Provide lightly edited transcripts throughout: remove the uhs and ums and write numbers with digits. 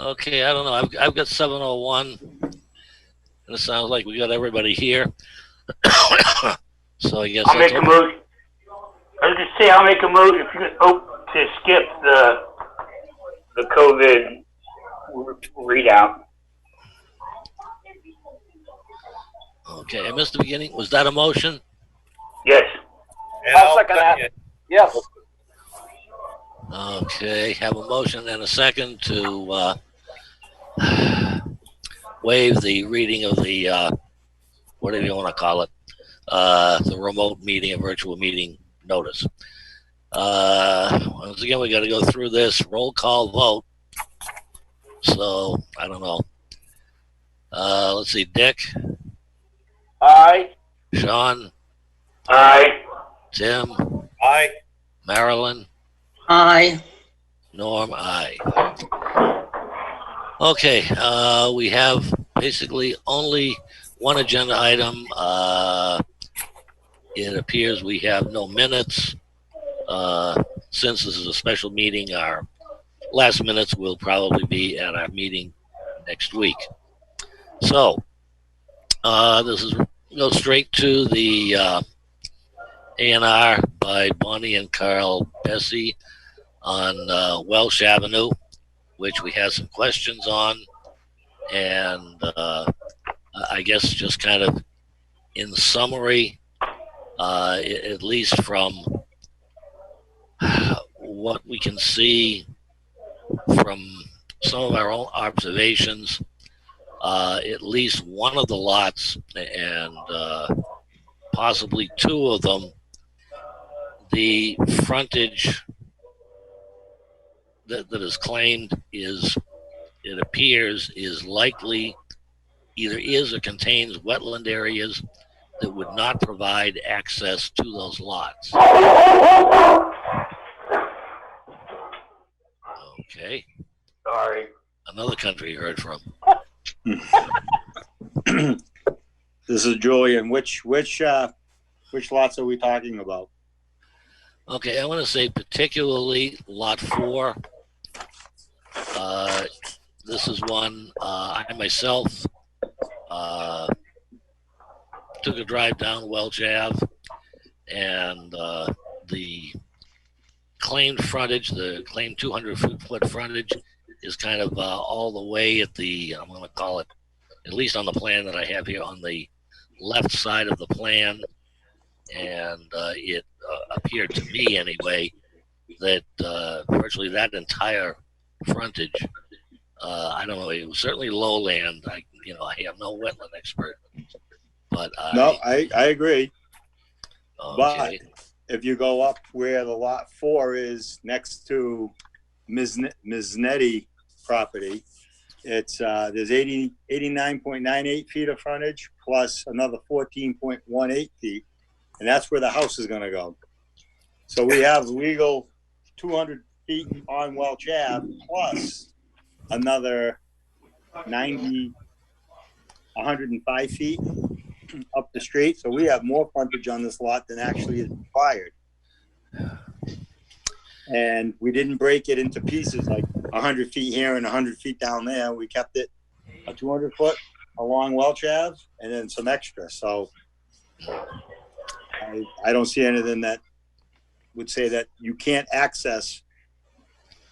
Okay, I don't know. I've got 7:01, and it sounds like we got everybody here. So I guess I'll let's make a open. motion. I was just say I'll make a motion if you could to skip the COVID readout. Okay, I missed the beginning. Was that a motion? Yes. And I'll second that. Yes. Okay, have a motion and a second to waive the reading of the whatever you want to call it, the remote meeting, a virtual meeting notice. Once again, we got to go through this roll call vote. So I don't know. Let's see, Dick, Aye. Sean, Aye. Tim, Aye. Marilyn, Aye. Norm, aye. Okay, we have basically only one agenda item. It appears we have no minutes. Since this is a special meeting, our last minutes will probably be at our meeting next week. So this is go straight to the A&R by Bonnie and Carl Bessie on Welch Avenue, which we have some questions on, and I guess just kind of in summary, at least from what we can see from some of our own observations, at least one of the lots and possibly two of them, the frontage that is claimed is, it appears, is likely either is or contains wetland areas that would not provide access to those lots. Okay. Sorry. Another country you heard from. This is Julian. Which lots are we talking about? Okay, I want to say particularly lot 4. This is one I myself took a drive down Welch Ave, and the claimed frontage, the claimed 200-foot frontage, is kind of all the way at the, I'm going to call it, at least on the plan that I have here, on the left side of the plan. And it appeared to me anyway that virtually that entire frontage, I don't know, it was certainly lowland. I am no wetland expert, but I agree. okay. But if you go up where the lot 4 is next to Ms. Nettie property, it's there's 89.98 feet of frontage plus another 14.18 feet, and that's where the house is going to go. So we have legal 200 feet on Welch Ave plus another 105 feet up the street. So we have more frontage on this lot than actually is required. And we didn't break it into pieces like 100 feet here and 100 feet down there. We kept it a 200 foot along Welch Ave and then some extra. So I don't see anything that would say that you can't access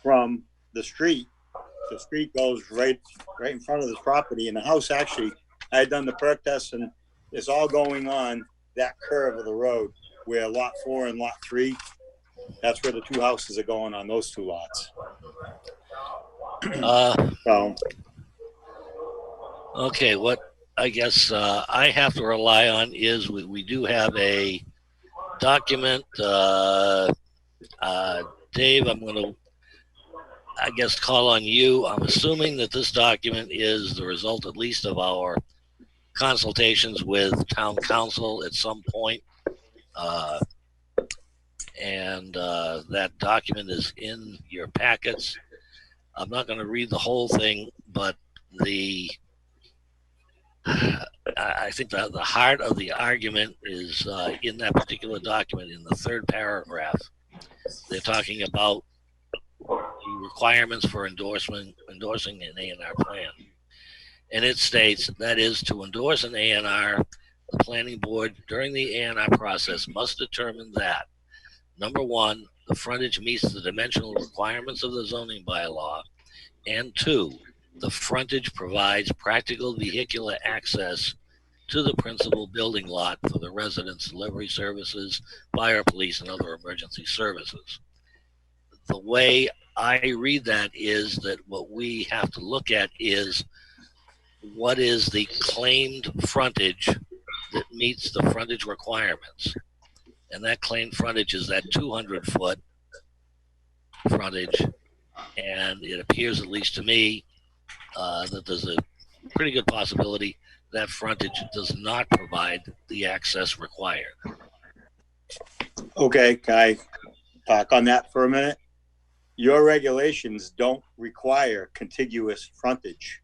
from the street. The street goes right in front of this property, and the house actually, I had done the perk test, and it's all going on that curve of the road where lot 4 and lot 3, that's where the two houses are going, on those two lots. So Okay, what I guess I have to rely on is we do have a document. Dave, I'm going to, I guess, call on you. I'm assuming that this document is the result, at least, of our consultations with town council at some point. And that document is in your packets. I'm not going to read the whole thing, but I think that the heart of the argument is in that particular document in the third paragraph. They're talking about the requirements for endorsing an A&R plan. And it states that is to endorse an A&R, the planning board during the A&R process must determine that, number one, the frontage meets the dimensional requirements of the zoning bylaw, and two, the frontage provides practical vehicular access to the principal building lot for the residents' delivery services, fire, police, and other emergency services. The way I read that is that what we have to look at is what is the claimed frontage that meets the frontage requirements. And that claimed frontage is that 200-foot frontage. And it appears, at least to me, that there's a pretty good possibility that frontage does not provide the access required. Okay, can I talk on that for a minute? Your regulations don't require contiguous frontage,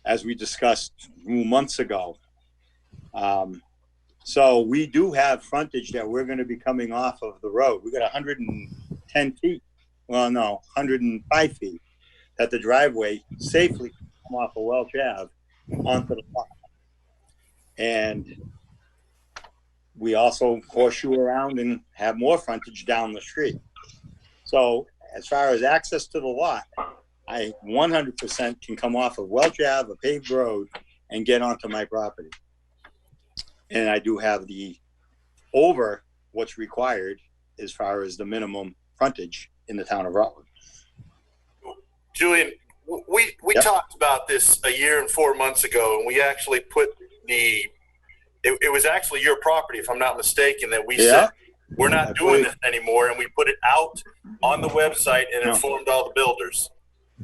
as we discussed months ago. So we do have frontage that we're going to be coming off of the road. We got 110 feet. Well, no, 105 feet that the driveway safely can come off of Welch Ave onto the lot. And we also horseshoe around and have more frontage down the street. So as far as access to the lot, I 100% can come off of Welch Ave, a paved road, and get onto my property. And I do have the over what's required as far as the minimum frontage in the town of Rutland. Julian, we Yep. talked about this a year and 4 months ago, and we actually put it was actually your property, if I'm not mistaken, that we said we're not doing this anymore, and we put it out on the website and informed all the builders.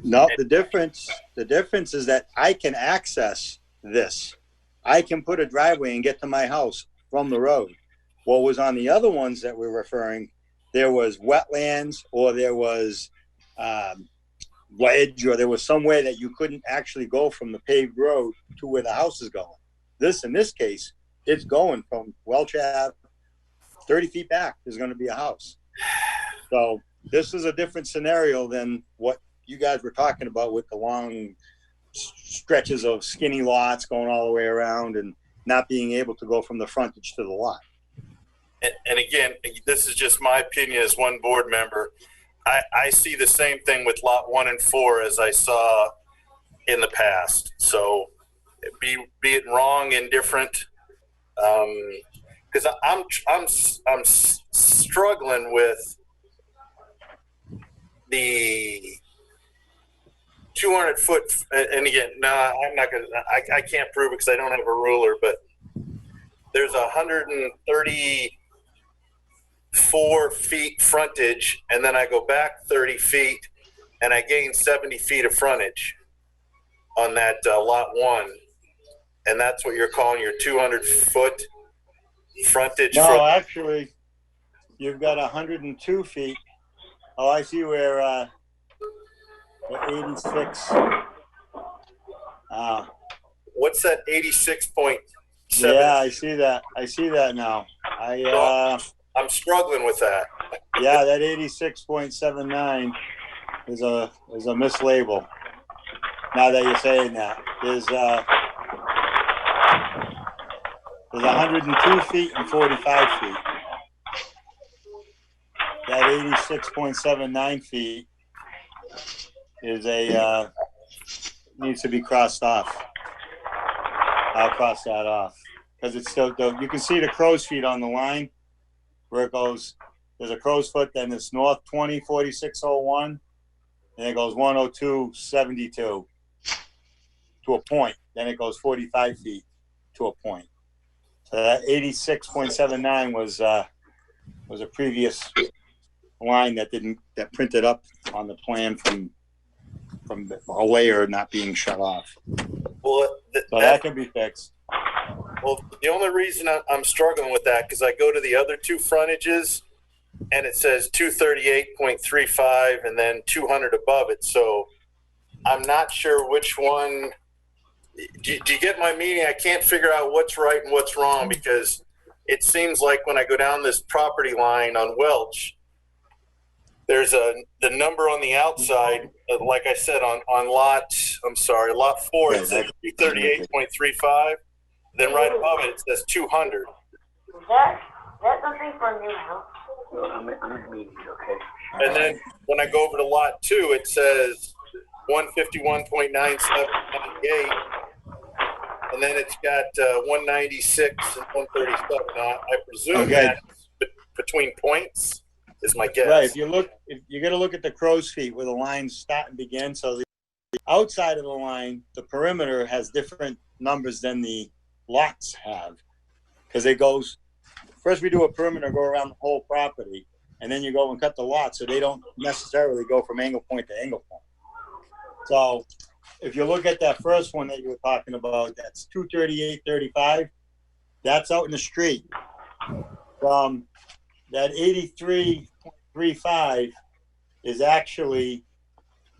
No, the difference is that I can access this. I can put a driveway and get to my house from the road. What was on the other ones that we're referring, there was wetlands, or there was ledge, or there was somewhere that you couldn't actually go from the paved road to where the house is going. In this case, it's going from Welch Ave, 30 feet back, there's going to be a house. So this is a different scenario than what you guys were talking about with the long stretches of skinny lots going all the way around and not being able to go from the frontage to the lot. And again, this is just my opinion as one board member. I see the same thing with lot 1 and 4 as I saw in the past. So be it wrong, indifferent, because I'm struggling with the 200-foot, and again, I'm not gonna. I can't prove it because I don't have a ruler. But there's 134 feet frontage, and then I go back 30 feet, and I gain 70 feet of frontage on that lot 1, and that's what you're calling your 200-foot frontage. No, actually, you've got 102 feet. Oh, I see where. 86. What's that 86.7? Yeah, I see that. I see that now. I'm struggling with that. Yeah, that 86.79 is a mislabel. Now that you're saying that, there's 102 feet and 45 feet. That 86.79 feet is needs to be crossed off. I'll cross that off because it's still, you can see the crow's feet on the line where it goes. There's a crow's foot, then it's north 20, 4601, and it goes 102.72 to a point. Then it goes 45 feet to a point. So that 86.79 was a previous line that printed up on the plan from a layer not being shut off. Well, so that can be fixed. Well, the only reason I'm struggling with that because I go to the other two frontages and it says 238.35 and then 200 above it. So I'm not sure which one. Do you get my meaning? I can't figure out what's right and what's wrong because it seems like when I go down this property line on Welch, there's the number on the outside, like I said, on lot 4, it says 238.35. Then right above it, it says 200. That's nothing for me, huh? No, I'm in meetings, okay? And then when I go over to lot 2, it says 151.9798. And then it's got 196 and 137. Now, I presume that's between points, is my guess. Right. If you got to look at the crow's feet where the lines start and begin. So the outside of the line, the perimeter has different numbers than the lots have, because it goes. First, we do a perimeter, go around the whole property, and then you go and cut the lots, so they don't necessarily go from angle point to angle point. So, if you look at that first one that you were talking about, that's 238.35. That's out in the street. From that 83.35 is actually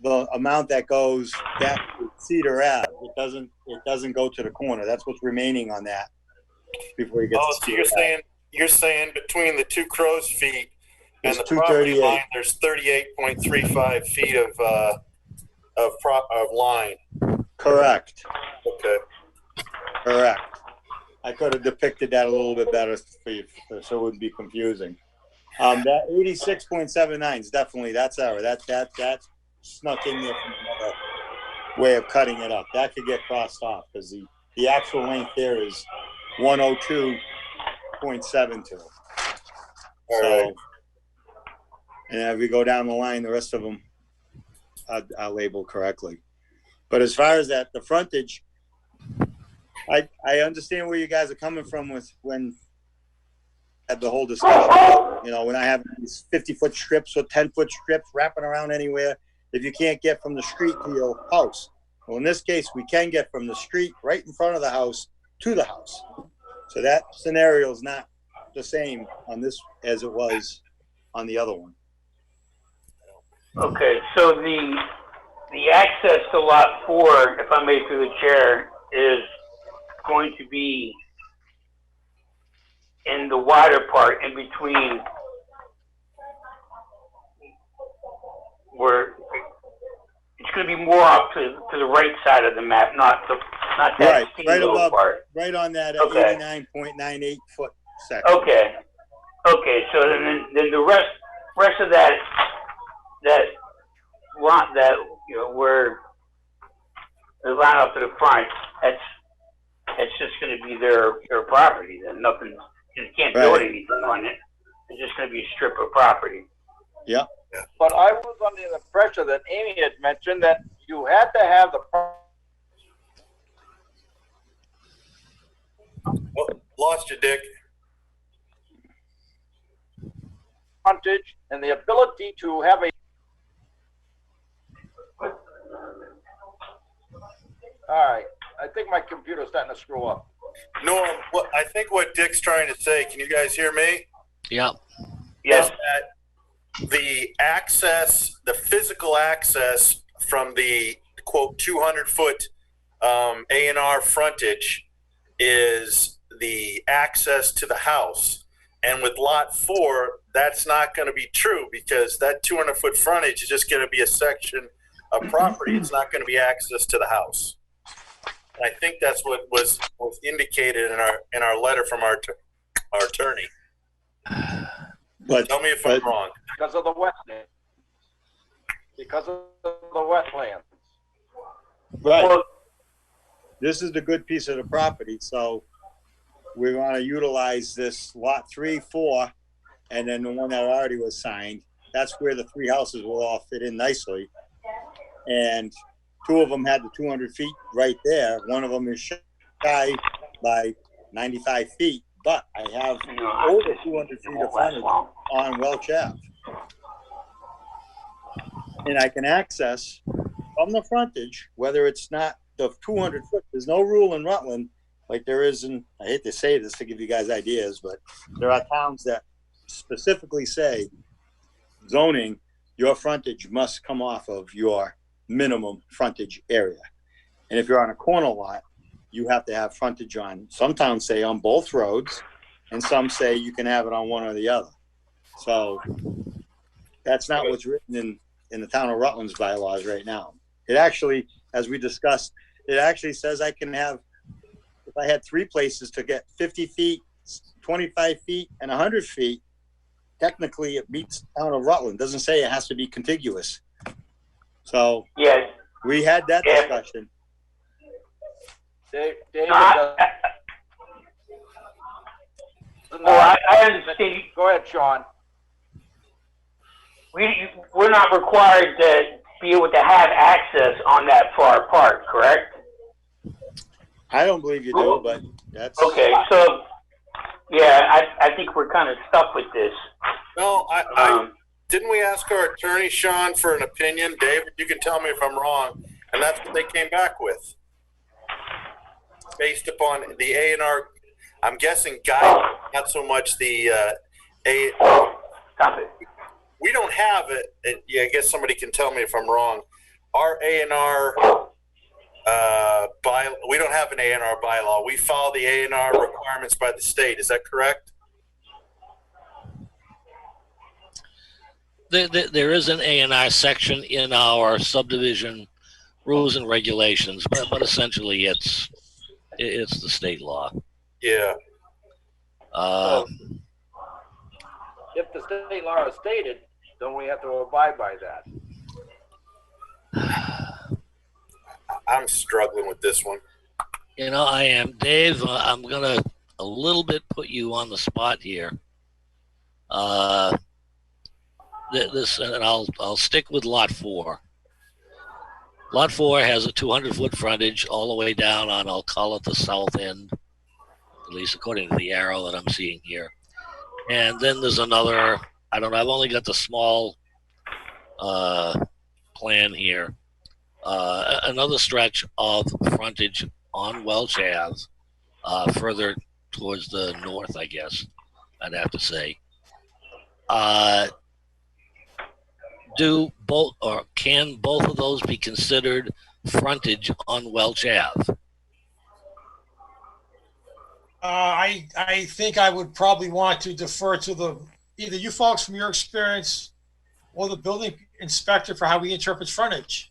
the amount that goes back to Cedar Ave. It doesn't go to the corner. That's what's remaining on that before you get to Cedar Ave. You're saying between the two crow's feet and the property line, there's 38.35 feet of line. Correct. Okay. Correct. I could have depicted that a little bit better for you, so it wouldn't be confusing. That 86.79 is definitely that's error. That snuck in there from another way of cutting it up. That could get crossed off because the actual length there is 102.72. All right. And as we go down the line, the rest of them I'll label correctly. But as far as that, the frontage, I understand where you guys are coming from with when had the whole discussion. You know, when I have these 50-foot strips or 10-foot strips wrapping around anywhere, if you can't get from the street to your house. Well, in this case, we can get from the street right in front of the house to the house. So that scenario is not the same on this as it was on the other one. Okay, so the access to lot 4, if I may through the chair, is going to be in the wider part in between where it's going to be more up to the right side of the map, not that Right, steep right above, part. right on that Okay. 89.98 foot section. Okay, so then the rest of that lot, that, you know, where the line up to the front, that's just going to be their property. Then nothing, you can't build anything on it. It's just going to be a strip of property. Yeah. But I was under the impression that Amy had mentioned that you had to have the Lost you, Dick. frontage and the ability to have a. All right, I think my computer's starting to screw up. Norm, I think what Dick's trying to say, can you guys hear me? Yeah. Yes. Is that the access, the physical access from the quote 200-foot A&R frontage is the access to the house. And with lot 4, that's not going to be true because that 200-foot frontage is just going to be a section of property. It's not going to be access to the house. And I think that's what was indicated in our letter from our attorney. But Tell me if I'm wrong. Because of the wetland. Because of the wetlands. right, Well, this is the good piece of the property, so we want to utilize this lot 3, 4, and then the one that already was signed. That's where the 3 houses will all fit in nicely. And 2 of them had the 200 feet right there. One of them is shy by 95 feet, but I have over 200 feet of frontage on Welch Ave. And I can access from the frontage, whether it's not the 200 foot, there's no rule in Rutland like there is in, I hate to say this to give you guys ideas, but there are towns that specifically say zoning, your frontage must come off of your minimum frontage area. And if you're on a corner lot, you have to have frontage on, some towns say on both roads, and some say you can have it on one or the other. So That's not what's written in the town of Rutland's bylaws right now. It actually, as we discussed, it actually says I can have, if I had 3 places to get 50 feet, 25 feet, and 100 feet, technically it meets the town of Rutland. Doesn't say it has to be contiguous. So Yes. we had that Yeah. discussion. David, Well, I understand. Go ahead, Sean. We're not required to be able to have access on that far apart, correct? I don't believe you do, but that's Okay, so, yeah, I think we're kind of stuck with this. No, didn't we ask our attorney, Sean, for an opinion? David, you can tell me if I'm wrong. And that's what they came back with. Based upon the A&R, I'm guessing guide, not so much the A. Stop it. We don't have it. Yeah, I guess somebody can tell me if I'm wrong. Our A&R we don't have an A&R bylaw. We follow the A&R requirements by the state. Is that correct? There is an A&R section in our subdivision rules and regulations, but essentially it's the state law. Yeah. If the state law is stated, don't we have to abide by that? I'm struggling with this one. You know, I am. Dave, I'm going to a little bit put you on the spot here. And I'll stick with lot 4. Lot 4 has a 200-foot frontage all the way down on, I'll call it the south end, at least according to the arrow that I'm seeing here. And then there's another, I don't know, I've only got the small plan here. Another stretch of frontage on Welch Ave, further towards the north, I guess, I'd have to say. Do both, or can both of those be considered frontage on Welch Ave? I think I would probably want to defer to either you folks from your experience or the building inspector for how he interprets frontage.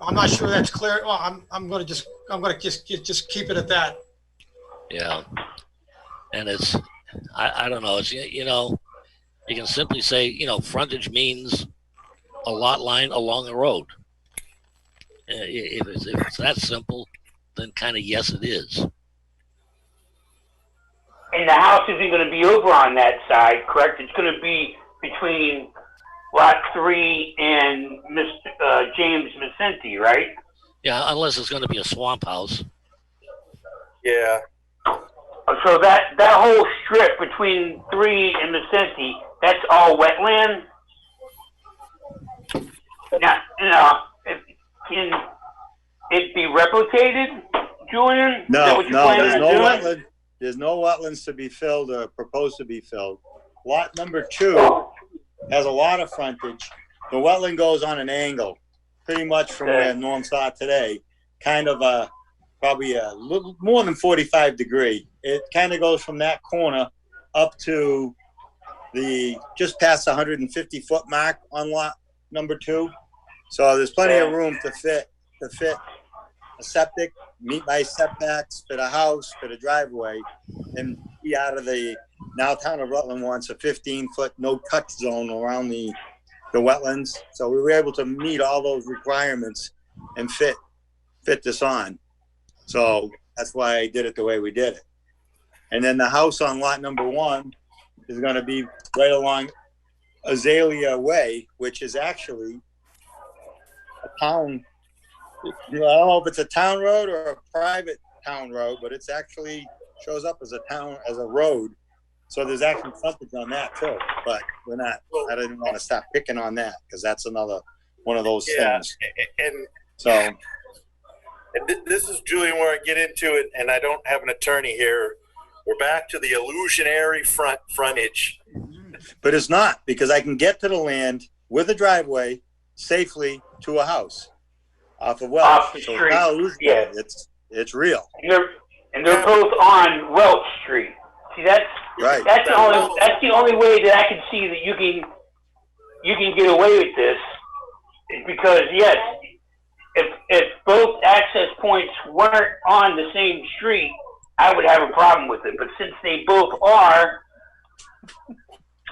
I'm not sure that's clear. Well, I'm going to just keep it at that. Yeah, and it's I don't know. It's, you know, you can simply say, you know, frontage means a lot line along a road. If it's that simple, then kind of yes, it is. And the house isn't going to be over on that side, correct? It's going to be between lot 3 and Mr. James Vicente, right? Yeah, unless it's going to be a swamp house. Yeah. So that whole strip between 3 and Vicente, that's all wetland? Now, can it be replicated, Julian? no, Is that what you're there's planning no on doing? wetland. There's no wetlands to be filled or proposed to be filled. Lot number 2 has a lot of frontage. The wetland goes on an angle, pretty much from where Norm saw today, kind of probably a little more than 45 degree. It kind of goes from that corner up to just past the 150-foot mark on lot number 2. So there's plenty of room to fit a septic, meet my setbacks, fit a house, fit a driveway, and be out of now town of Rutland wants a 15-foot no-touch zone around the wetlands. So we were able to meet all those requirements and fit this on. So that's why I did it the way we did it. And then the house on lot number 1 is going to be right along Azalea Way, which is actually a town. I don't know if it's a town road or a private town road, but it's actually shows up as a road. So there's actually frontage on that too. But I didn't want to stop picking on that because that's another one of those things. And so this is, Julian, where I get into it, and I don't have an attorney here. We're back to the illusionary frontage. But it's not, because I can get to the land with a driveway safely to a house off of Welch. Off the so street, now illusionary. yeah. It's real. And they're both on Welch Street. See, Right. That's the only way that I can see that you can get away with this, is because yes, if both access points weren't on the same street, I would have a problem with it. But since they both are,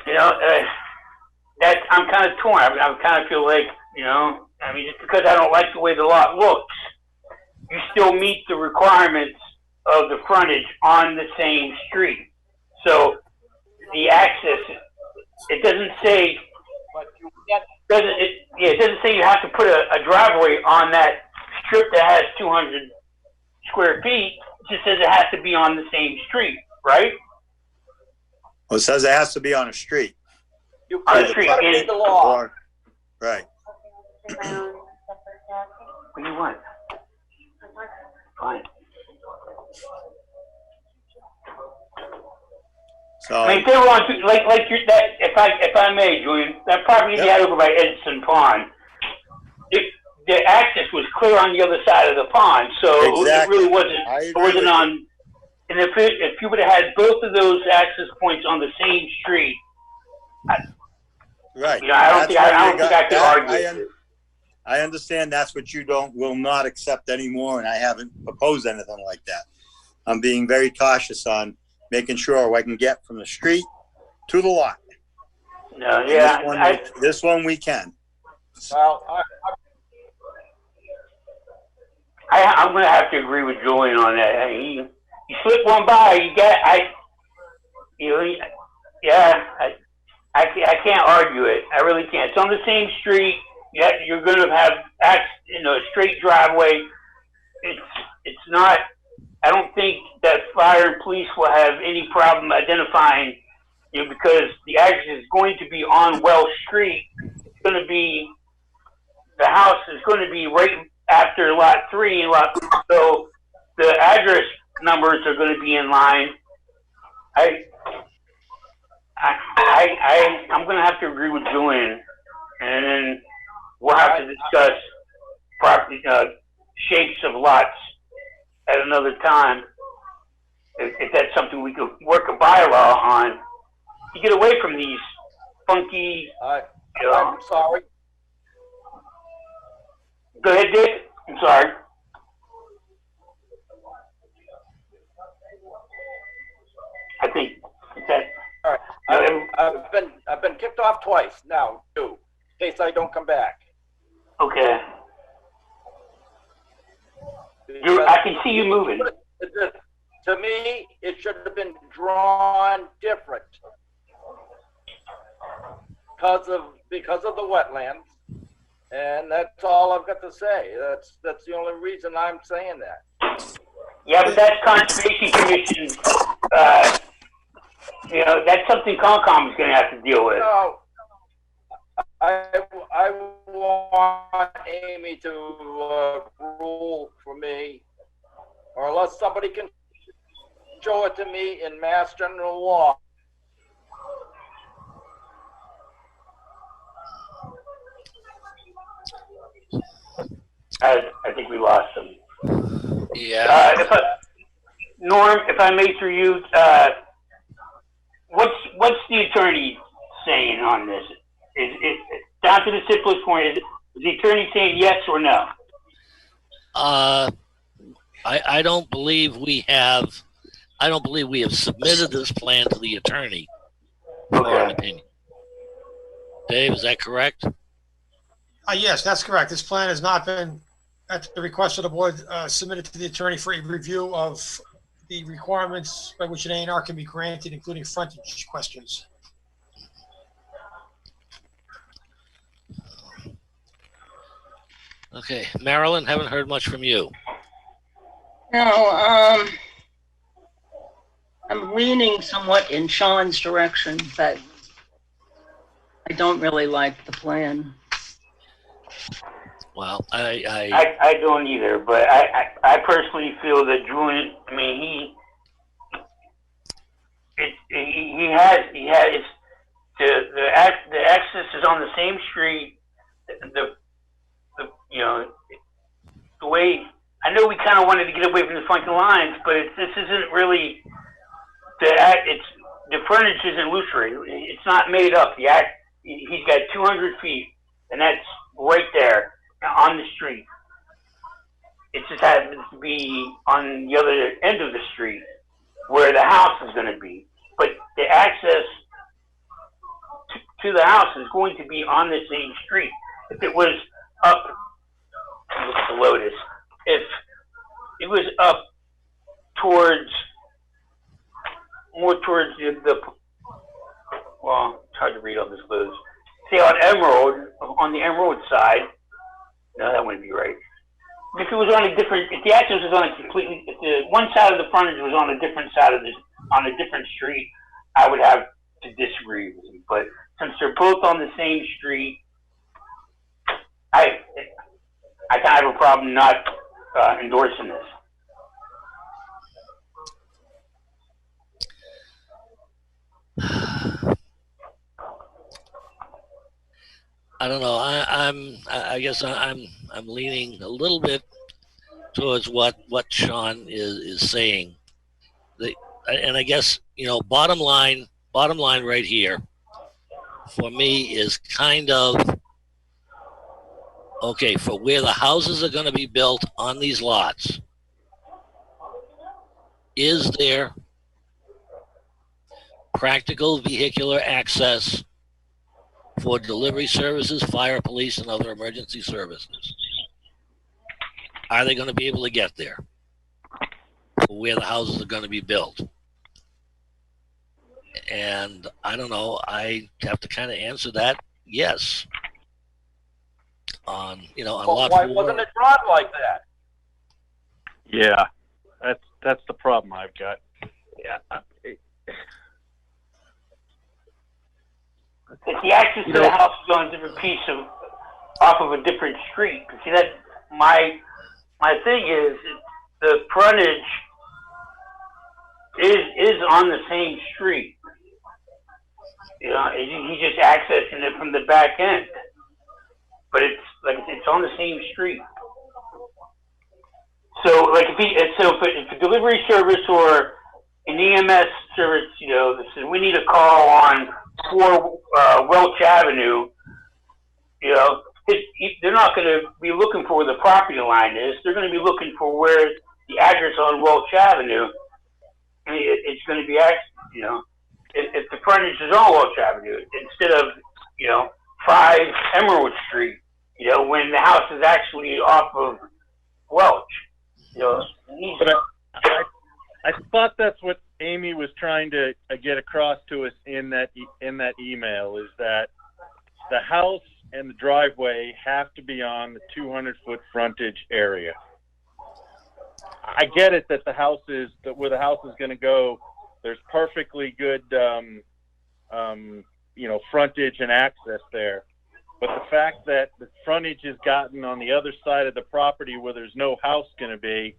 that I'm kind of torn. I kind of feel like, just because I don't like the way the lot looks, you still meet the requirements of the frontage on the same street. So the access, it doesn't say, it doesn't say you have to put a driveway on that strip that has 200 square feet. It just says it has to be on the same street, right? Well, it says it has to be on a street. You On the could street. read the law. Or- right. What do you want? Fine. So, I mean, if they were on, if I may, Julian, that property you had over by Edson Pond, the access was clear on the other side of the pond, so Exactly. it really wasn't. I agree It wasn't with you. on. And if you would have had both of those access points on the same street, right. I don't think I could argue I, with it. I understand that's what you will not accept anymore, and I haven't proposed anything like that. I'm being very cautious on making sure I can get from the street to the lot. No, And yeah, this one we can. Well, I'm going to have to agree with Julian on that. You slip one by, I can't argue it. I really can't. It's on the same street. You're going to have a straight driveway. It's not. I don't think that fire and police will have any problem identifying, because the access is going to be on Welch Street. It's going to be, the house is going to be right after lot 3 and lot 4, so the address numbers are going to be in line. I'm going to have to agree with Julian, and then we'll have to discuss property shapes of lots at another time. If that's something we could work a bylaw on to get away from these funky. I'm sorry. Go ahead, Dick. I'm sorry. I think that. All right. I've been kicked off twice now, too, in case I don't come back. Okay. I can see you moving. To me, it should have been drawn different because of the wetlands, and that's all I've got to say. That's the only reason I'm saying that. Yeah, but that's Conservation Commission. That's something Concom is going to have to deal with. No, I want Amy to rule for me, or unless somebody can show it to me in Mass General Law. I think we lost him. Yeah. Norm, if I may through you, what's the attorney saying on this? Is down to the simplest point? Is the attorney saying yes or no? I don't believe we have. I don't believe we have submitted this plan to the attorney for an opinion. Dave, is that correct? Yes, that's correct. This plan has not been, at the request of the board, submitted to the attorney for a review of the requirements by which an A&R can be granted, including frontage questions. Okay, Marilyn, haven't heard much from you. No, I'm leaning somewhat in Sean's direction, but I don't really like the plan. Well, I don't either, but I personally feel that Julian. I mean, he has the access is on the same street. The way I know we kind of wanted to get away from the funky lines, but this isn't really it's the frontage is illusory. It's not made up. He's got 200 feet, and that's right there on the street. It just happens to be on the other end of the street where the house is going to be. But the access to the house is going to be on the same street. If it was up, look at the Lotus. If it was up more towards the well, it's hard to read on this Lotus. Say on the Emerald side, no, that wouldn't be right. If it was on if the access was on if the one side of the frontage was on a different side on a different street, I would have to disagree with you. But since they're both on the same street, I kind of have a problem not endorsing this. I don't know. I guess I'm leaning a little bit towards what Sean is saying. And I guess, bottom line right here for me is kind of okay for where the houses are going to be built on these lots. Is there practical vehicular access for delivery services, fire, police, and other emergency services? Are they going to be able to get there for where the houses are going to be built? And I don't know. I have to kind of answer that yes. On lot why 4. wasn't it drawn like that? Yeah, that's the problem I've got. Yeah. If the access to the house is on a different off of a different street. See, that my thing is the frontage is on the same street. He's just accessing it from the back end, but it's on the same street. So if a delivery service or an EMS service, we need a call on 4 Welch Avenue, they're not going to be looking for where the property line is. They're going to be looking for where the address on Welch Avenue. It's going to be, if the frontage is on Welch Avenue instead of, 5 Emerald Street, when the house is actually off of Welch. But I thought that's what Amy was trying to get across to us in that email, is that the house and the driveway have to be on the 200-foot frontage area. I get it that where the house is going to go, there's perfectly good, frontage and access there. But the fact that the frontage is gotten on the other side of the property where there's no house going to be,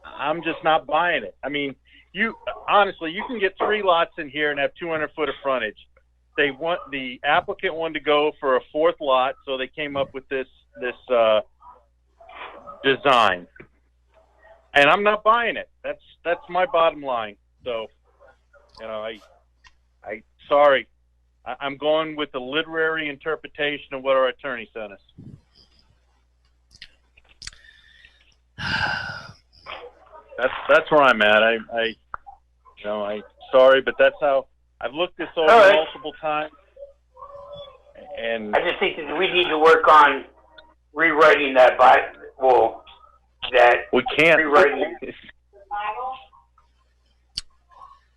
I'm just not buying it. I mean, you can get 3 lots in here and have 200 foot of frontage. The applicant wanted to go for a 4th lot, so they came up with this design. And I'm not buying it. That's my bottom line. So, sorry. I'm going with the literary interpretation of what our attorney sent us. That's where I'm at. I sorry, but that's how I've looked this over multiple times. And I just think that we need to work on rewriting that we can't. Rewriting.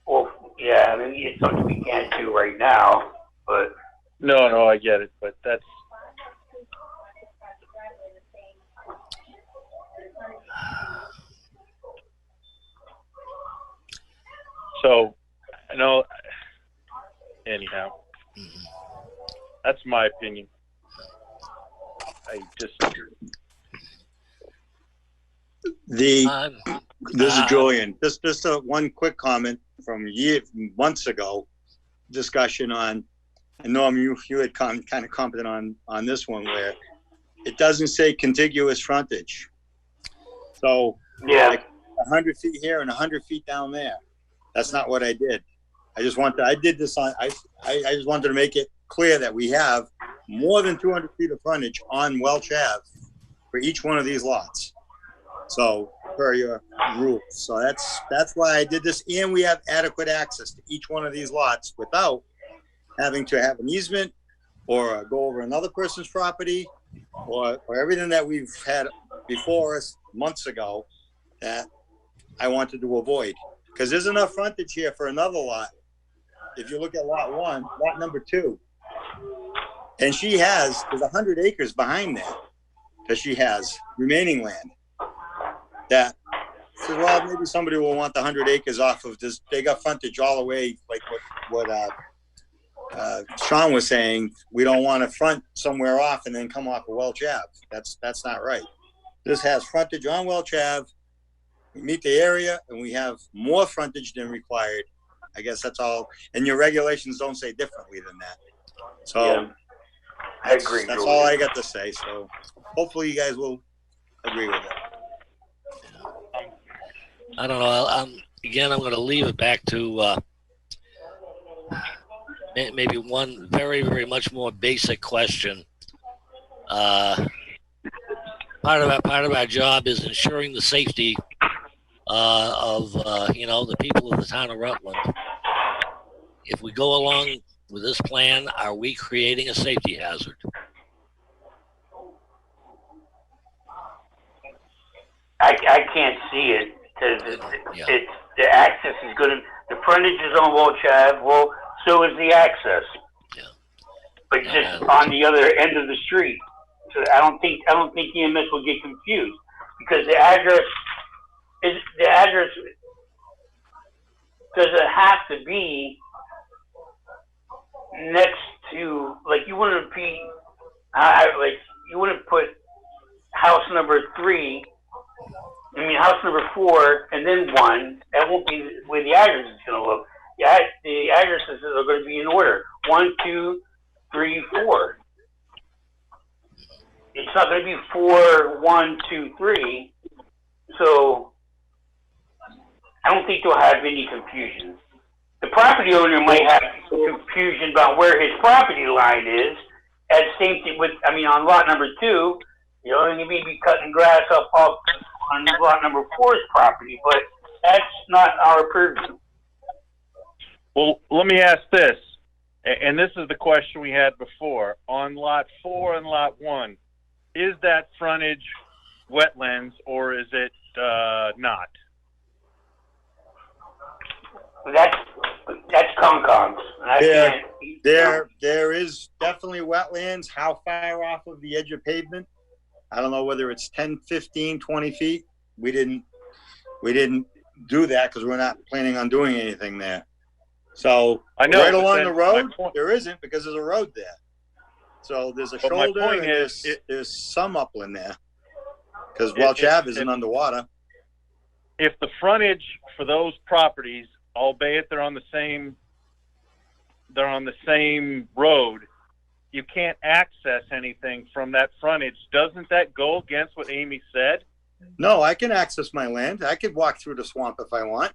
Well, yeah, I mean, it's something we can't do right now, but. No, I get it, but that's. So, anyhow, that's my opinion. This is Julian. Just one quick comment from months ago, discussion on, and Norm, you had kind of commented on this one where it doesn't say contiguous frontage. So, yeah, like 100 feet here and 100 feet down there. That's not what I did. I did this on, I just wanted to make it clear that we have more than 200 feet of frontage on Welch Ave for each one of these lots. So, per your rules. So that's why I did this, and we have adequate access to each one of these lots without having to have an easement or go over another person's property or everything that we've had before us months ago that I wanted to avoid. Because there's enough frontage here for another lot. If you look at lot 1, lot number 2, and there's 100 acres behind that that she has remaining land. That says, well, maybe somebody will want the 100 acres off of this. They got frontage all the way, like what Sean was saying. We don't want to front somewhere off and then come off of Welch Ave. That's not right. This has frontage on Welch Ave. We meet the area, and we have more frontage than required. I guess that's all. And your regulations don't say differently than that. So Yeah, I agree. That's all I got to say. So hopefully you guys will agree with it. I don't know. Again, I'm going to leave it back to maybe one very, very much more basic question. Part of our job is ensuring the safety of the people of the town of Rutland. If we go along with this plan, are we creating a safety hazard? I can't see it because the access is going to, the frontage is on Welch Ave. Well, so is the access. Yeah. But just on the other end of the street. So I don't think EMS will get confused because the address does it have to be next to, like, you wouldn't put house number 3, house number 4 and then 1. That won't be where the address is going to look. The addresses are going to be in order. 1, 2, 3, 4. It's not going to be 4, 1, 2, 3. So I don't think they'll have any confusion. The property owner might have confusion about where his property line is. And same thing with, on lot number 2, you may be cutting grass up on lot number 4's property, but that's not our purview. Well, let me ask this, and this is the question we had before. On lot 4 and lot 1, is that frontage wetlands or is it not? That's Concom's. There is definitely wetlands. How far off of the edge of pavement? I don't know whether it's 10, 15, 20 feet. We didn't do that because we're not planning on doing anything there. So I know, right along the road, there isn't because there's a road there. So there's a shoulder and there's some upland there because Welch Ave isn't underwater. If the frontage for those properties, albeit they're on the same road, you can't access anything from that frontage. Doesn't that go against what Amy said? No, I can access my land. I could walk through the swamp if I want.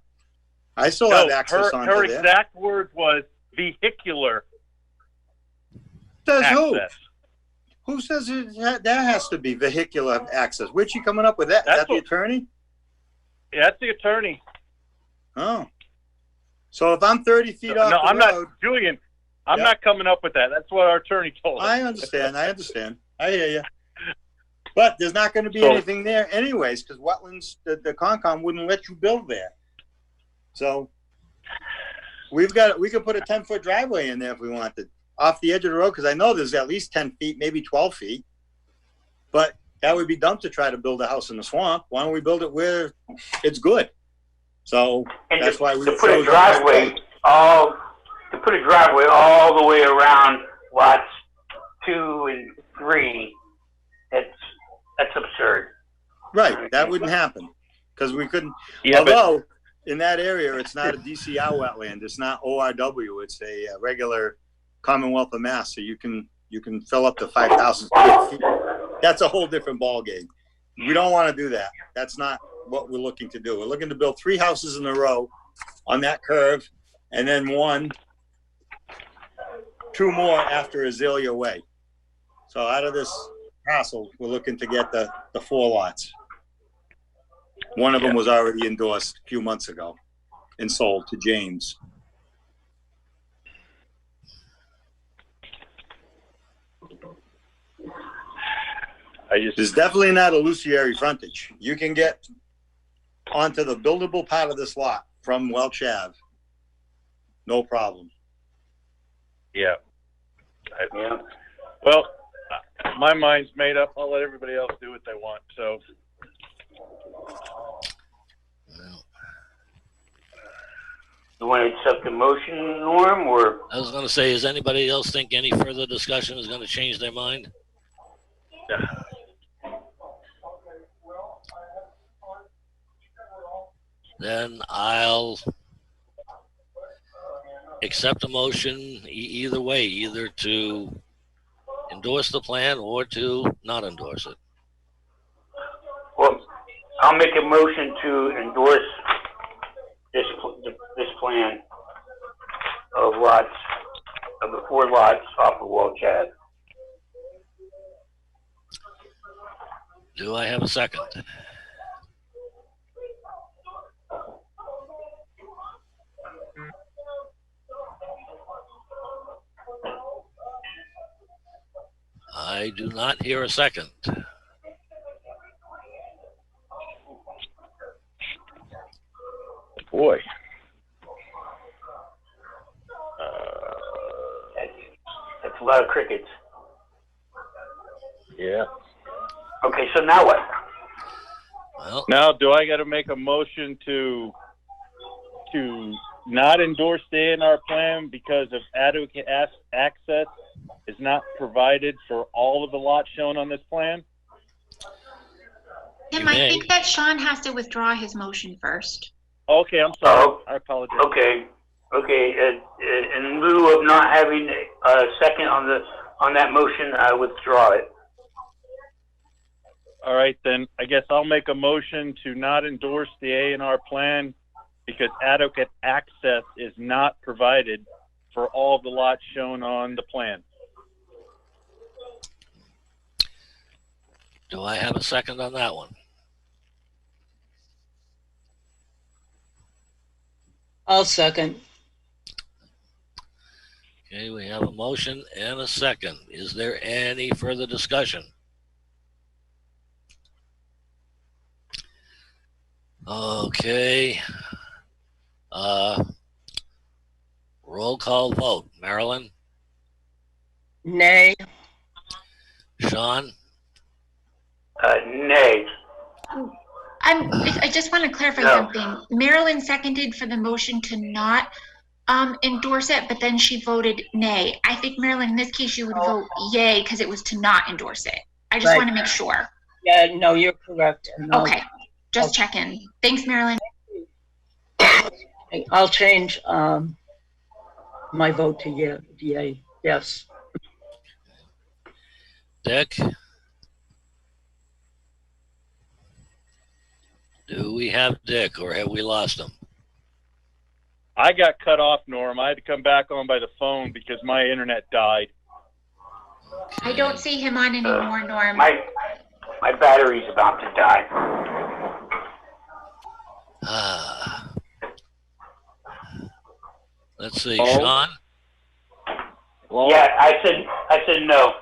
I still have access onto her there. exact word was vehicular. Says access. Who says that has to be vehicular access? Where'd she coming up with that? Is that the attorney? Yeah, that's the attorney. Oh. So if I'm 30 feet off the road... No, I'm not, Julian, I'm not coming up with that. That's what our attorney told us. I understand. I hear you. But there's not going to be anything there anyways, because wetlands, the Concom wouldn't let you build there. So we could put a 10-foot driveway in there if we wanted, off the edge of the road, because I know there's at least 10 feet, maybe 12 feet. But that would be dumb to try to build a house in the swamp. Why don't we build it where it's good? So that's why we put a driveway all the way around lots 2 and 3. That's absurd. Right, that wouldn't happen because we couldn't. Yeah, although in that area, it's not a DCR wetland. It's not ORW. It's a regular Commonwealth of Mass. So you can fill up to 5,000 square feet. That's a whole different ballgame. We don't want to do that. That's not what we're looking to do. We're looking to build 3 houses in a row on that curve and then two more after Azalea Way. So out of this parcel, we're looking to get the 4 lots. One of them was already endorsed a few months ago and sold to James. There's definitely not a illusory frontage. You can get onto the buildable part of this lot from Welch Ave. No problem. Yeah. Yeah. Well, my mind's made up. I'll let everybody else do what they want. So, You want to accept the motion, Norm, or? I was going to say, does anybody else think any further discussion is going to change their mind? Then I'll accept a motion either way, either to endorse the plan or to not endorse it. Well, I'll make a motion to endorse this plan of the 4 lots off of Welch Ave. Do I have a second? I do not hear a second. boy. That's a lot of crickets. Yeah. Okay, so now what? Well, Now, do I got to make a motion to not endorse the A&R plan because of adequate access is not provided for all of the lots shown on this plan? Tim, I think that Sean has to withdraw his motion first. Okay, I'm sorry. Oh, I apologize. okay. In lieu of not having a second on that motion, I withdraw it. All right, then I guess I'll make a motion to not endorse the A&R plan because adequate access is not provided for all the lots shown on the plan. do I have a second on that one? I'll second. Okay, we have a motion and a second. Is there any further discussion? Okay. Roll call vote. Marilyn? Nay. Sean? Nay. I just want to clarify something. Marilyn seconded for the motion to not endorse it, but then she voted nay. I think, Marilyn, in this case, you would vote yay because it was to not endorse it. I just want to make sure. Yeah, no, you're correct. No. Okay, just checking. Thanks, Marilyn. I'll change my vote to yay. Yes. Dick? Do we have Dick or have we lost him? I got cut off, Norm. I had to come back on by the phone because my internet died. I don't see him on anymore, Norm. My battery's about to die. Let's see, Oh. Sean? Well, Yeah, I said no.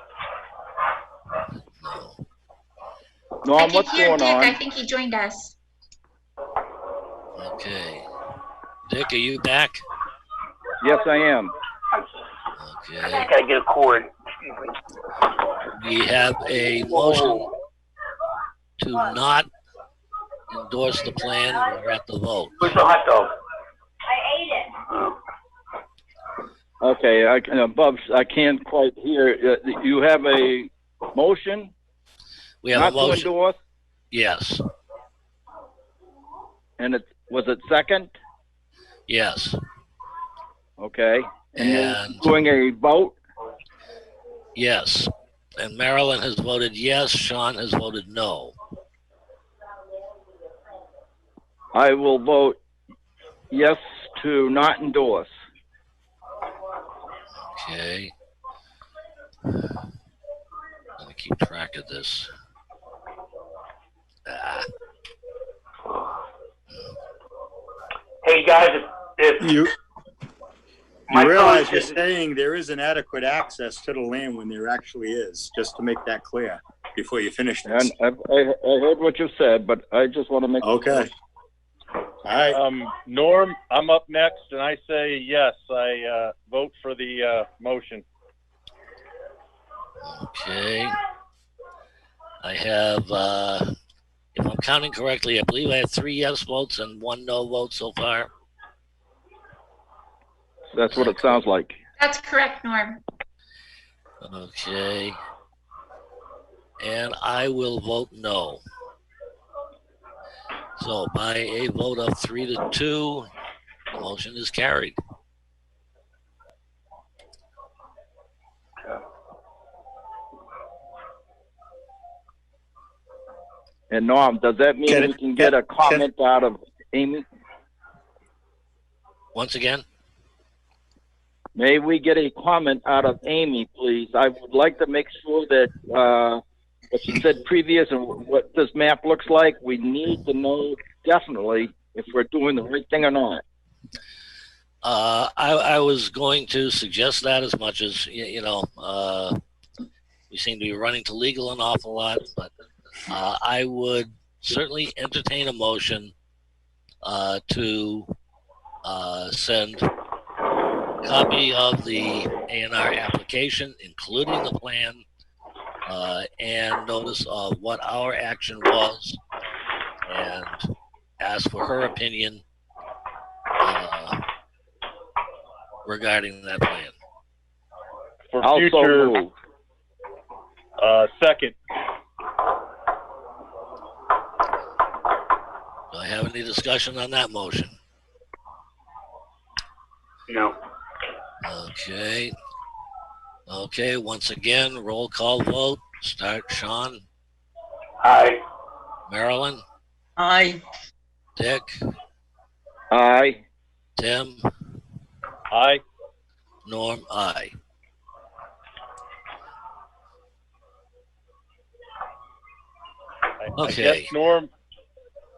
No. I Norm, can what's hear going Dick. I on? think he joined us. Okay. Dick, are you back? Yes, I am. I Okay. gotta get a cord. We have a motion to not endorse the plan. We're at the vote. Where's the hot dog? I ate it. Oh. Okay, Bubs, I can't quite hear. You have a motion We have not a motion. to endorse, Yes. and was it second? Yes. Okay, and you're And doing a vote. yes. And Marilyn has voted yes. Sean has voted no. I will vote yes to not endorse. Okay. Let me keep track of this. Hey guys, if You my realize phone you're is, saying there is inadequate access to the land when there actually is, just to make that clear before you finish this. And I heard what you said, but I just want to make Okay. All right. Norm, I'm up next, and I say yes. I vote for the motion. Okay. I have, if I'm counting correctly, I believe I have 3 yes votes and 1 no vote so far. That's what it sounds like. That's correct, Norm. Okay. And I will vote no. So by a vote of 3-2, the motion is carried. And Norm, does that mean we can get a comment out of Amy? Once again? May we get a comment out of Amy, please? I would like to make sure that what she said previous and what this map looks like, we need to know definitely if we're doing the right thing or not. I was going to suggest that as much as, we seem to be running to legal an awful lot, but I would certainly entertain a motion to send a copy of the A&R application, including the plan, and notice of what our action was, and ask for her opinion regarding that plan. For Also future, move. second. Do I have any discussion on that motion? no. Okay. Okay, once again, roll call vote. Start Sean, Aye. Marilyn, Aye. Dick, Aye. Tim, Aye. Norm, aye. I Okay. guess, Norm,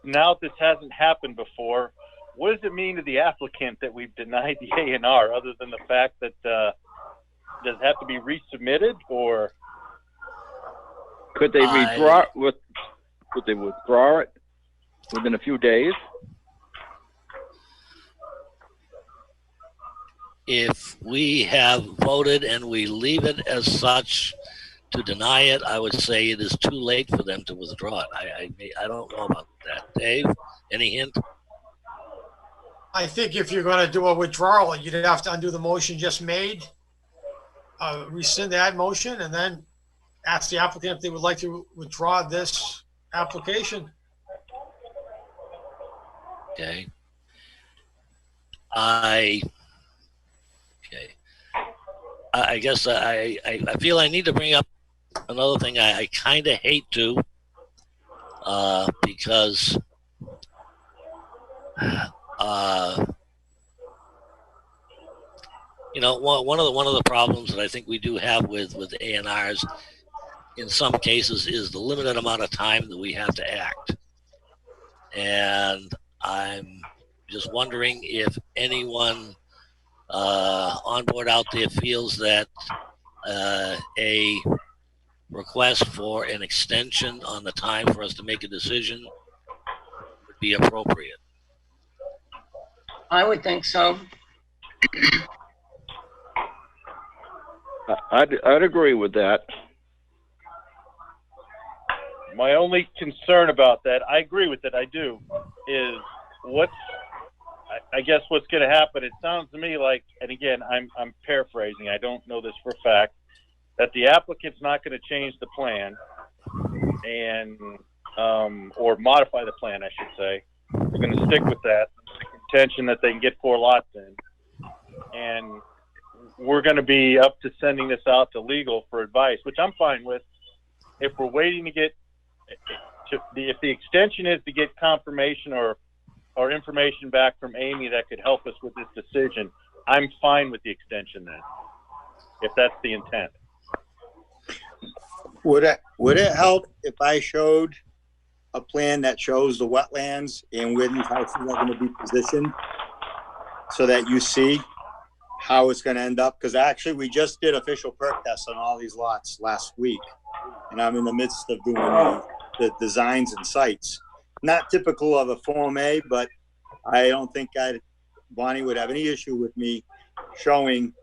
now that this hasn't happened before, what does it mean to the applicant that we've denied the A&R, other than the fact that does it have to be resubmitted, or Could they could they withdraw it within a few days? If we have voted and we leave it as such to deny it, I would say it is too late for them to withdraw it. I don't know about that. Dave, any hint? I think if you're going to do a withdrawal, you'd have to undo the motion just made, rescind that motion, and then ask the applicant if they would like to withdraw this application. Okay. I guess I feel I need to bring up another thing. I kind of hate to, because one of the problems that I think we do have with A&Rs in some cases is the limited amount of time that we have to act. And I'm just wondering if anyone on board out there feels that a request for an extension on the time for us to make a decision would be appropriate. I would think so. I'd agree with that. my only concern about that, I agree with it, I do, is I guess what's going to happen, it sounds to me like, and again, I'm paraphrasing, I don't know this for a fact, that the applicant's not going to change the plan and, or modify the plan, I should say. We're going to stick with that, the contention that they can get 4 lots in. And we're going to be up to sending this out to legal for advice, which I'm fine with. If we're waiting to get, if the extension is to get confirmation or information back from Amy that could help us with this decision, I'm fine with the extension then. if that's the intent. Would it help if I showed a plan that shows the wetlands and where these houses are going to be positioned, so that you see how it's going to end up? Because actually, we just did official perk tests on all these lots last week, and I'm in the midst of doing the designs and sites. Not typical of a Form A, but I don't think Bonnie would have any issue with me showing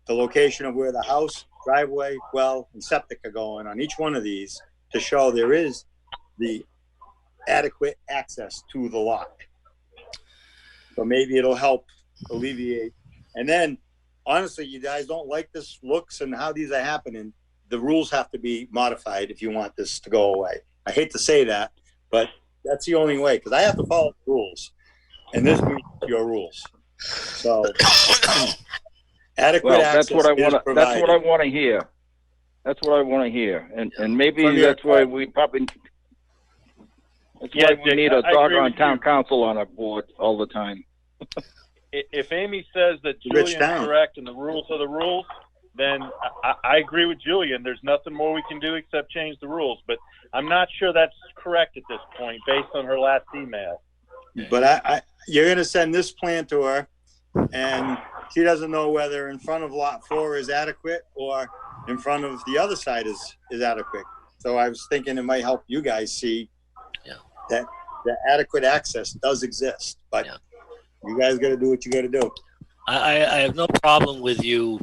the location of where the house, driveway, well, and septic are going on each one of these to show there is the adequate access to the lot. So maybe it'll help alleviate. And then, honestly, you guys don't like this looks and how these are happening. The rules have to be modified if you want this to go away. I hate to say that, but that's the only way, because I have to follow the rules, and this meets your rules. So adequate access that's what I is want. provided. That's what I want to hear. That's what I want to hear, and maybe From your that's why we probably. That's why we need a doggone town council on our board all the time. If Amy says that Rich Julian's town. correct and the rules are the rules, then I agree with Julian. There's nothing more we can do except change the rules. But I'm not sure that's correct at this point, based on her last email. But you're going to send this plan to her, and she doesn't know whether in front of lot 4 is adequate or in front of the other side is adequate. So I was thinking it might help you guys see that the adequate access does exist, but you guys got to do what you got to do. I have no problem with you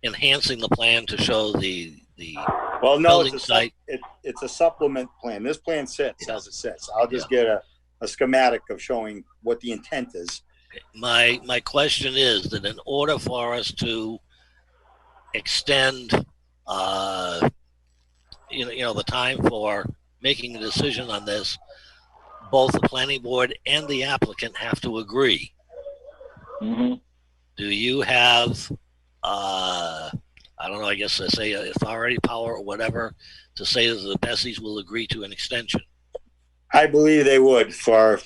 enhancing the plan to show the Well, no, building it's site. it's a supplement plan. This plan sits as it sits. I'll just get a schematic of showing what the intent is. My question is that in order for us to extend the time for making a decision on this, both the planning board and the applicant have to agree. Mm-hmm. Do you have I don't know, I guess I say authority, power, or whatever, to say that the Bessies will agree to an extension? I believe they would for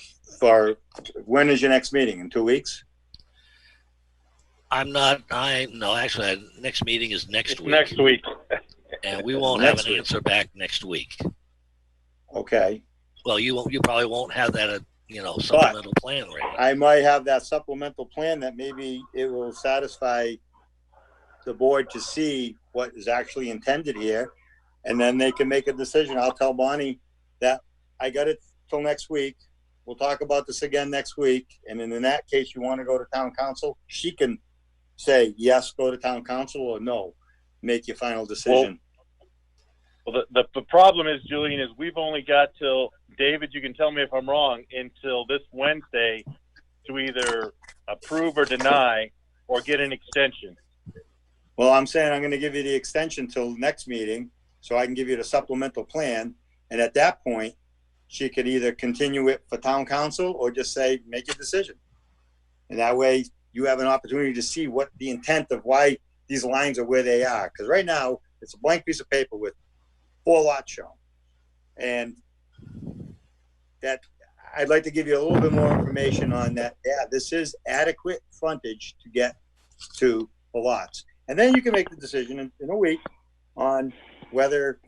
when is your next meeting? In 2 weeks? No, actually, next meeting is next week. Next week. And we won't have an answer back next week. Okay. Well, you probably won't have that, supplemental plan ready. I might have that supplemental plan that maybe it will satisfy the board to see what is actually intended here, and then they can make a decision. I'll tell Bonnie that I got it till next week. We'll talk about this again next week, and then in that case, you want to go to town council, she can say yes, go to town council, or no, make your final decision. Well, the problem is, Julian, is we've only got till, David, you can tell me if I'm wrong, until this Wednesday to either approve or deny or get an extension. Well, I'm saying I'm going to give you the extension till next meeting, so I can give you the supplemental plan, and at that point, she could either continue it for town council or just say, make a decision. And that way, you have an opportunity to see what the intent of why these lines are where they are. Because right now, it's a blank piece of paper with 4 lots shown. And that I'd like to give you a little bit more information on that. Yeah, this is adequate frontage to get to the lots. And then you can make the decision in a week on whether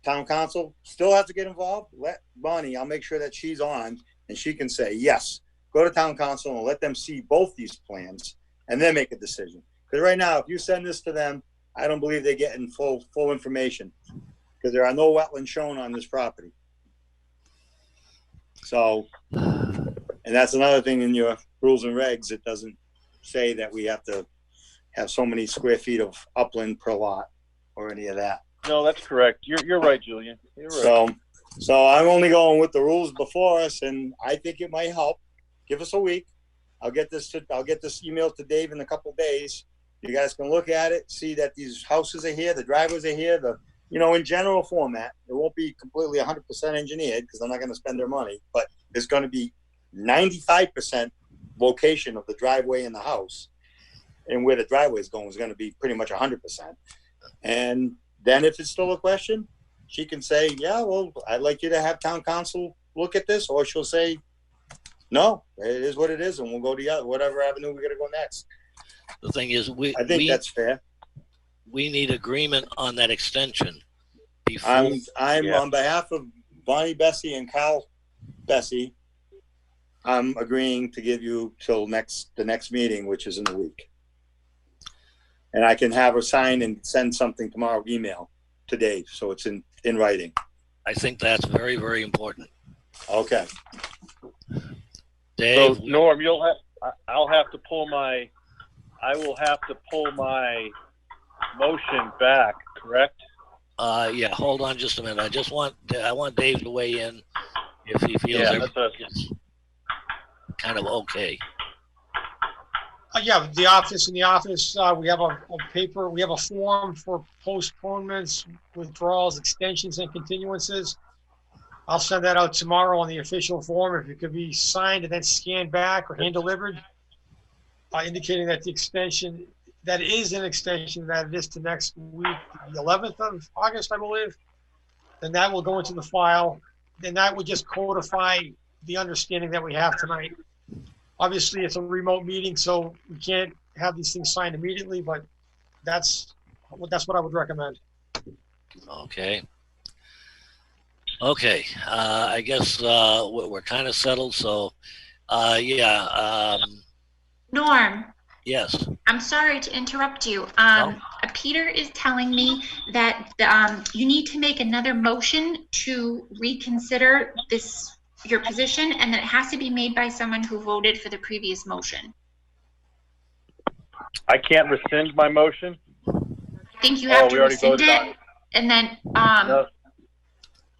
town council still has to get involved. Let Bonnie, I'll make sure that she's on, and she can say, yes, go to town council and let them see both these plans and then make a decision. Because right now, if you send this to them, I don't believe they're getting full information, because there are no wetlands shown on this property. So, and that's another thing in your rules and regs. It doesn't say that we have to have so many square feet of upland per lot or any of that. No, that's correct. You're right, Julian. You're right. So I'm only going with the rules before us, and I think it might help. Give us a week. I'll get this email to Dave in a couple of days. You guys can look at it, see that these houses are here, the driveways are here, in general format. It won't be completely 100% engineered, because I'm not going to spend their money, but there's going to be 95% location of the driveway in the house, and where the driveway is going is going to be pretty much 100%. And then if it's still a question, she can say, yeah, well, I'd like you to have town council look at this, or she'll say, no, it is what it is, and we'll go to whatever avenue we're going to go next. The thing is, I think that's fair. we need agreement on that extension before. I'm on behalf of Bonnie Bessie and Kyle Bessie. I'm agreeing to give you till the next meeting, which is in a week. And I can have her sign and send something tomorrow, email to Dave, so it's in writing. I think that's very, very important. Okay. Dave, So Norm, I will have to pull my motion back, correct? yeah, hold on just a minute. I want Dave to weigh in if he feels everything is kind of okay. Yeah, in the office, we have a paper, we have a form for postponements, withdrawals, extensions, and continuances. I'll send that out tomorrow on the official form. If it could be signed and then scanned back or hand delivered, indicating that the extension, that is an extension, that it is to next week, the 11th of August, I believe. Then that will go into the file. Then that would just codify the understanding that we have tonight. Obviously, it's a remote meeting, so we can't have these things signed immediately, but that's what I would recommend. Okay. Okay. I guess we're kind of settled. So, yeah. Norm, Yes. I'm sorry to interrupt you. Peter is telling me that you need to make another motion to reconsider your position, and that it has to be made by someone who voted for the previous motion. I can't rescind my motion? I think you have to rescind it, and then, No.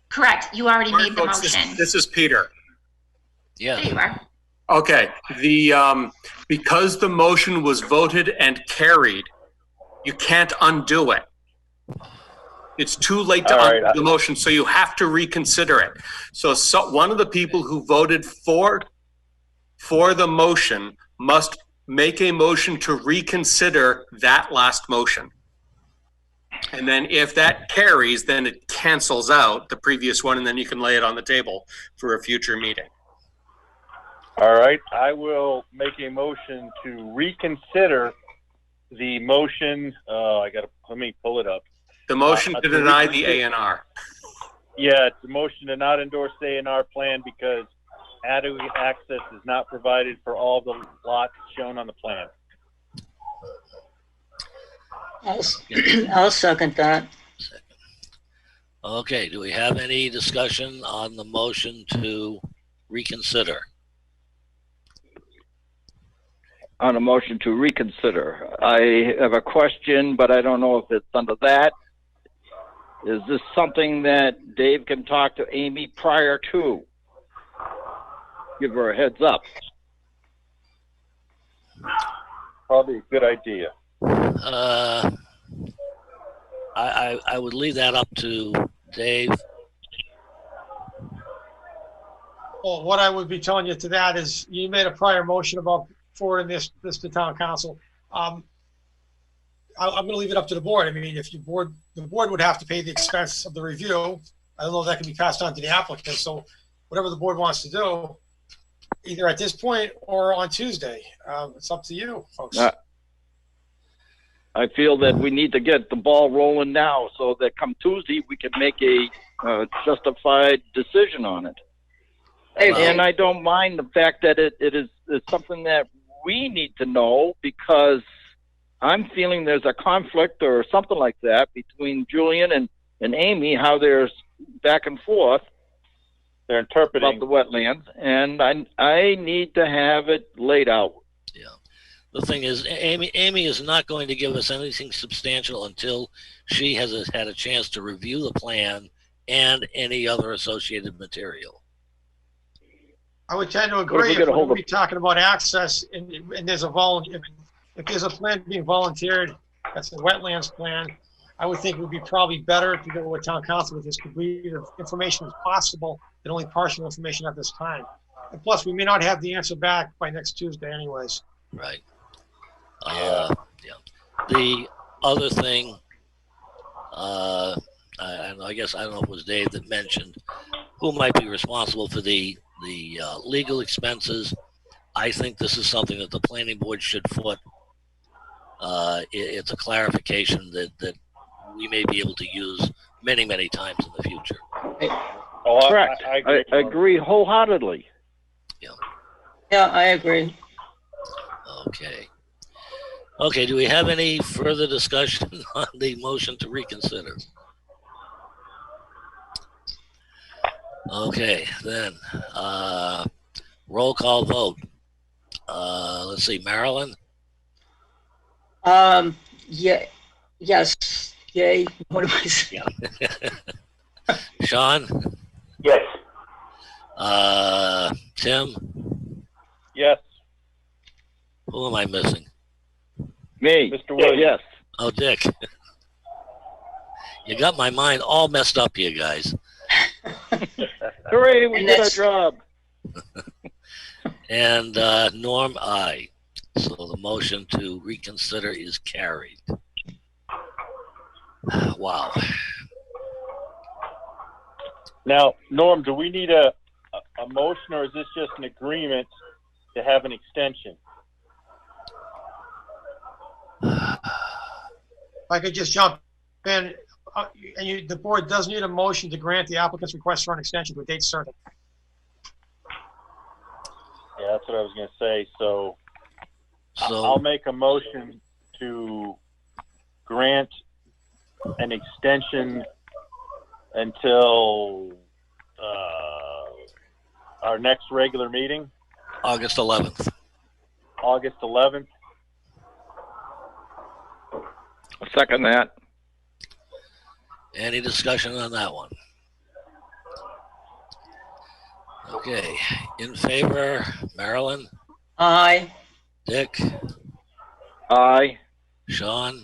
correct, you already made the Folks, motion. this is Peter. Yeah. There you are. Okay, because the motion was voted and carried, you can't undo it. It's too late to undo the motion, so you have to reconsider it. So one of the people who voted for the motion must make a motion to reconsider that last motion. And then if that carries, then it cancels out the previous one, and then you can lay it on the table for a future meeting. All right, I will make a motion to reconsider the motion. Let me pull it up. The motion to deny the A&R. Yeah, it's a motion to not endorse the A&R plan because adequate access is not provided for all the lots shown on the plan. I'll second that. Okay. Do we have any discussion on the motion to reconsider? On a motion to reconsider, I have a question, but I don't know if it's under that. Is this something that Dave can talk to Amy prior to? Give her a heads up. Probably a good idea. I would leave that up to Dave. Well, what I would be telling you to that is you made a prior motion about forwarding this to town council. I'm going to leave it up to the board. I mean, if the board would have to pay the expense of the review. I don't know if that can be passed on to the applicant. So whatever the board wants to do, either at this point or on Tuesday, it's up to you, folks. I feel that we need to get the ball rolling now so that come Tuesday we can make a justified decision on it. And I don't mind the fact that it is something that we need to know, because I'm feeling there's a conflict or something like that between Julian and Amy, how there's back and forth. They're interpreting about the wetlands, and I need to have it laid out. Yeah. The thing is, Amy is not going to give us anything substantial until she has had a chance to review the plan and any other associated material. I would tend to agree. If we're going to be talking about access and there's if there's a plan being volunteered, that's the wetlands plan, I would think it would be probably better to go with town council with as complete information as possible than only partial information at this time. And plus, we may not have the answer back by next Tuesday anyways. Right. Yeah. The other thing, I guess, I don't know if it was Dave that mentioned who might be responsible for the legal expenses. I think this is something that the planning board should foot it's a clarification that we may be able to use many, many times in the future. Oh, Correct. I agree wholeheartedly. Yeah, I agree. Okay. Okay, do we have any further discussion on the motion to reconsider? Okay, then, roll call vote. Let's see, Marilyn, Yeah, yes, yay. What am I saying? Sean, Yes. Tim, yes, who am I missing? Me. Mr. Williams. Yes. Oh, Dick. You got my mind all messed up here, guys. Hooray, we And did our that's- job. And Norm, aye. So the motion to reconsider is carried. Wow. Now, Norm, do we need a motion, or is this just an agreement to have an extension? If I could just jump in, and the board does need a motion to grant the applicant's request for an extension to a date certain. Yeah, that's what I was going to say. So I'll make a motion to grant an extension until our next regular meeting, August 11th. August 11th. I'll second that. Any discussion on that one? Okay, in favor, Marilyn, Aye. Dick, Aye. Sean,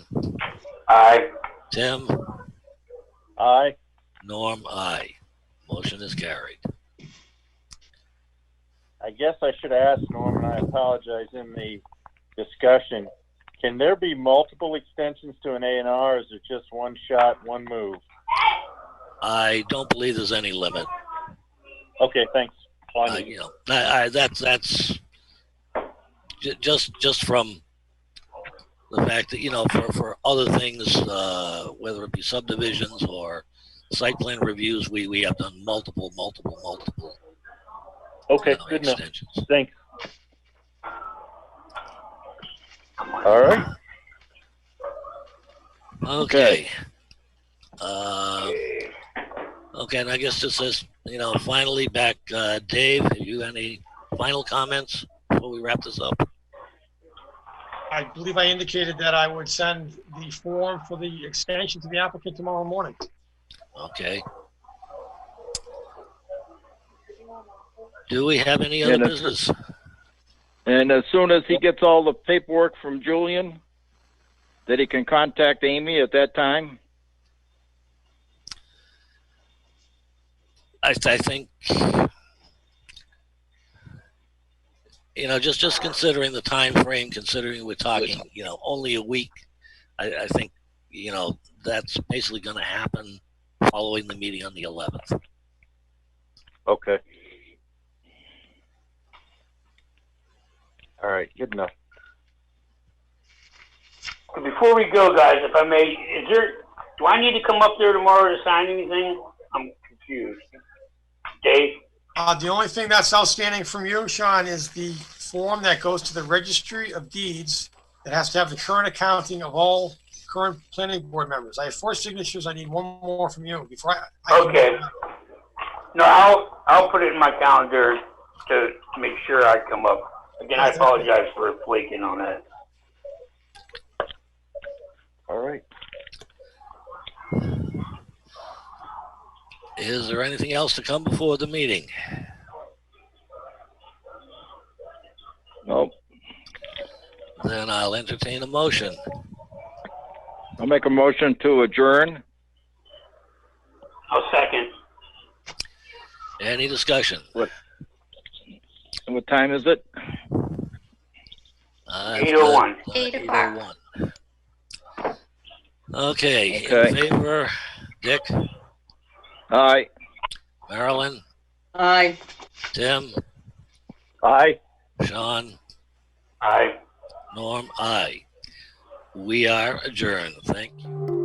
Aye. Tim, Aye. Norm, aye. Motion is carried. I guess I should ask Norm, and I apologize in the discussion. Can there be multiple extensions to an A&R, or is it just one shot, one move? I don't believe there's any limit. Okay, thanks. Fine. You know, that's just from the fact that, you know, for other things, whether it be subdivisions or site plan reviews, we have done multiple Okay, good enough. extensions. Thanks. All right. Okay. Okay, and I guess this is, you know, finally back, Dave, have you any final comments before we wrap this up? I believe I indicated that I would send the form for the extension to the applicant tomorrow morning. Okay. Do we have any other business? And as soon as he gets all the paperwork from Julian, that he can contact Amy at that time? I think, you know, just considering the time frame, considering we're talking, you know, only a week, I think, you know, that's basically going to happen following the meeting on the 11th. Okay. All right, good enough. Before we go, guys, if I may, do I need to come up there tomorrow to sign anything? I'm confused. Dave? The only thing that's outstanding from you, Sean, is the form that goes to the Registry of Deeds that has to have the current accounting of all current planning board members. I have 4 signatures. I need one more from you before I Okay. No, I'll put it in my calendar to make sure I come up. Again, I apologize for flaking on that. All right. Is there anything else to come before the meeting? Nope. Then I'll entertain a motion. I'll make a motion to adjourn. I'll second. Any discussion? What time is it? 8:01. 8:00. Okay, Okay. in favor, Dick, Aye. Marilyn, Aye. Tim, Aye. Sean, Aye. Norm, aye. We are adjourned. Thank you.